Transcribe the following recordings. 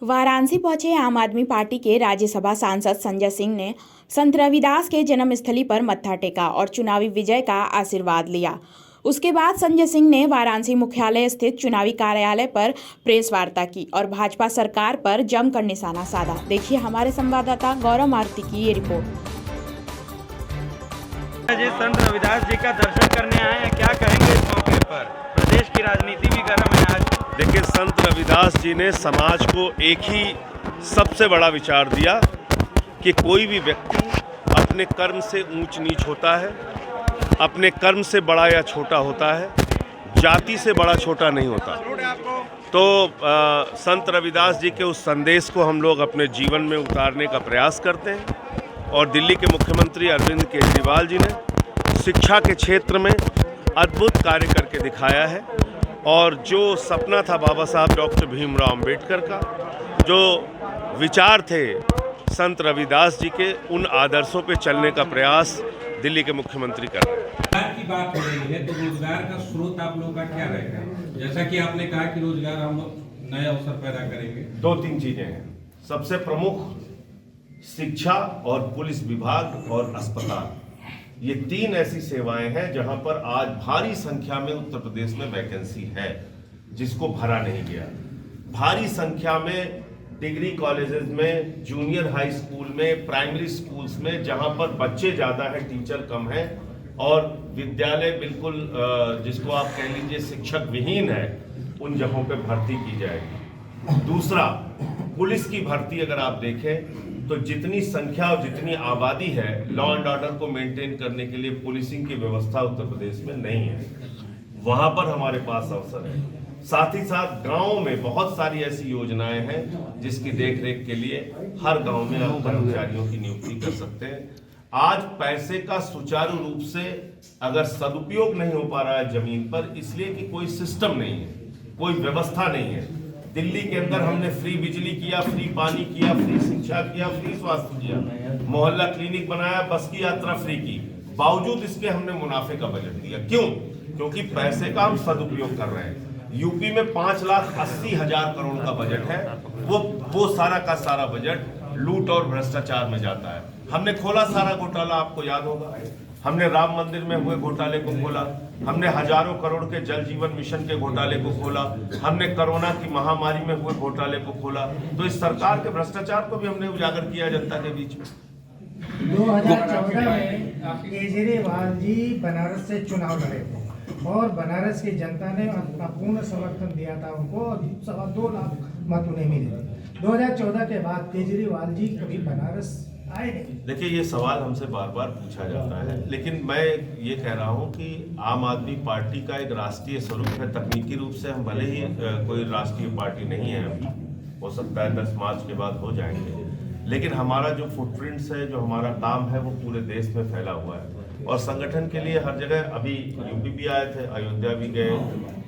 वाराणसी पहुंचे आम आदमी पार्टी के राज्यसभा सांसद संजय सिंह ने संत रविदास के जन्मस्थली पर मत्था टेका और चुनावी विजय का आशीर्वाद लिया। उसके बाद संजय सिंह ने वाराणसी मुख्यालय स्थित चुनावी कार्यालय पर प्रेस वार्ता की और भाजपा सरकार पर जमकर निशाना साधा। देखिए हमारे संवाददाता गौरव मारुति की ये रिपोर्ट। जी संत रविदास जी का दर्शन करने आए हैं, क्या कहेंगे इस मौके पर? प्रदेश की राजनीति भी गर्म है आज। देखिए, संत रविदास जी ने समाज को एक ही सबसे बड़ा विचार दिया कि कोई भी व्यक्ति अपने कर्म से ऊंच नीच होता है, अपने कर्म से बड़ा या छोटा होता है, जाति से बड़ा छोटा नहीं होता। तो संत रविदास जी के उस संदेश को हम लोग अपने जीवन में उतारने का प्रयास करते हैं और दिल्ली के मुख्यमंत्री अरविंद केजरीवाल जी ने शिक्षा के क्षेत्र में अद्भुत कार्य करके दिखाया है और जो सपना था बाबा साहब डॉक्टर भीमराव अंबेडकर का, जो विचार थे संत रविदास जी के, उन आदर्शों पे चलने का प्रयास दिल्ली के मुख्यमंत्री कर रहे हैं। रोजगार की बात हो रही है तो रोजगार का स्रोत आप लोगों का क्या रहेगा? जैसा कि आपने कहा कि रोजगार हम नए अवसर पैदा करेंगे। 2-3 चीजें हैं। सबसे प्रमुख शिक्षा और पुलिस विभाग और अस्पताल, ये 3 ऐसी सेवाएं हैं जहां पर आज भारी संख्या में उत्तर प्रदेश में वैकेंसी है जिसको भरा नहीं गया। भारी संख्या में डिग्री कॉलेजेस में, जूनियर हाई स्कूल में, प्राइमरी स्कूल्स में, जहां पर बच्चे ज़्यादा हैं, टीचर कम है और विद्यालय बिल्कुल जिसको आप कह लीजिए शिक्षक विहीन है, उन जगहों पे भर्ती की जाएगी। दूसरा, पुलिस की भर्ती अगर आप देखें तो जितनी संख्या और जितनी आबादी है, लॉ एंड ऑर्डर को मेंटेन करने के लिए पुलिसिंग की व्यवस्था उत्तर प्रदेश में नहीं है, वहां पर हमारे पास अवसर है। साथ ही साथ गांवों में बहुत सारी ऐसी योजनाएं हैं जिसकी देखरेख के लिए हर गांव में आप कर्मचारियों की नियुक्ति कर सकते हैं। आज पैसे का सुचारू रूप से अगर सदुपयोग नहीं हो पा रहा है जमीन पर, इसलिए कि कोई सिस्टम नहीं है, कोई व्यवस्था नहीं है। दिल्ली के अंदर हमने फ्री बिजली किया, फ्री पानी किया, फ्री शिक्षा किया, फ्री स्वास्थ्य किया, मोहल्ला क्लिनिक बनाया, बस की यात्रा फ्री की, बावजूद इसके हमने मुनाफे का बजट दिया। क्यों? क्योंकि पैसे का हम सदुपयोग कर रहे हैं। यूपी में 5,80,000 करोड़ का बजट है, वो सारा का सारा बजट लूट और भ्रष्टाचार में जाता है। हमने खोला सारा घोटाला, आपको याद होगा, हमने राम मंदिर में हुए घोटाले को खोला, हमने हजारों करोड़ के जल जीवन मिशन के घोटाले को खोला, हमने कोरोना की महामारी में हुए घोटाले को खोला। तो इस सरकार के भ्रष्टाचार को भी हमने उजागर किया जनता के बीच में। 2014 में केजरीवाल जी बनारस से चुनाव लड़े थे और बनारस की जनता ने अपना पूर्ण समर्थन दिया था उनको और 2.25 लाख मत उन्हें मिले थे। 2014 के बाद केजरीवाल जी कभी बनारस आए नहीं। देखिए, ये सवाल हमसे बार बार पूछा जाता है, लेकिन मैं ये कह रहा हूँ कि आम आदमी पार्टी का एक राष्ट्रीय स्वरूप है। तकनीकी रूप से हम भले ही कोई राष्ट्रीय पार्टी नहीं है, अभी हो सकता है 10 मार्च के बाद हो जाएंगे, लेकिन हमारा जो फुटप्रिंट्स है, जो हमारा काम है, वो पूरे देश में फैला हुआ है और संगठन के लिए हर जगह, अभी यूपी भी आए थे, अयोध्या भी गए,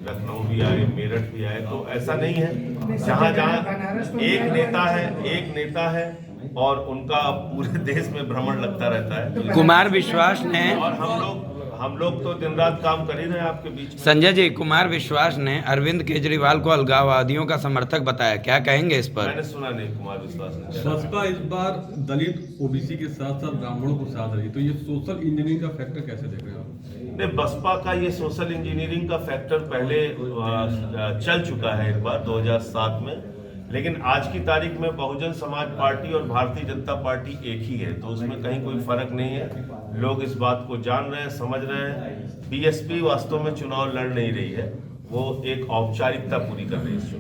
लखनऊ भी आए, मेरठ भी आए। तो ऐसा नहीं है, जहाँ जहाँ एक नेता है और उनका पूरे देश में भ्रमण लगता रहता है। कुमार विश्वास ने और हम लोग तो दिन रात काम कर ही रहे हैं आपके बीच में। संजय जी, कुमार विश्वास ने अरविंद केजरीवाल को अलगाववादियों का समर्थक बताया, क्या कहेंगे इस पर? मैंने सुना नहीं कुमार विश्वास ने। बसपा इस बार दलित ओबीसी के साथ साथ ब्राह्मणों को साथ रही, तो ये सोशल इंजीनियरिंग का फैक्टर कैसे देख रहे हैं आप? नहीं, बसपा का ये सोशल इंजीनियरिंग का फैक्टर पहले चल चुका है एक बार 2007 में, लेकिन आज की तारीख में बहुजन समाज पार्टी और भारतीय जनता पार्टी एक ही है, तो उसमें कहीं कोई फर्क नहीं है। लोग इस बात को जान रहे हैं, समझ रहे हैं। बीएसपी वास्तव में चुनाव लड़ नहीं रही है, वो एक औपचारिकता पूरी कर रही है इस चुनाव।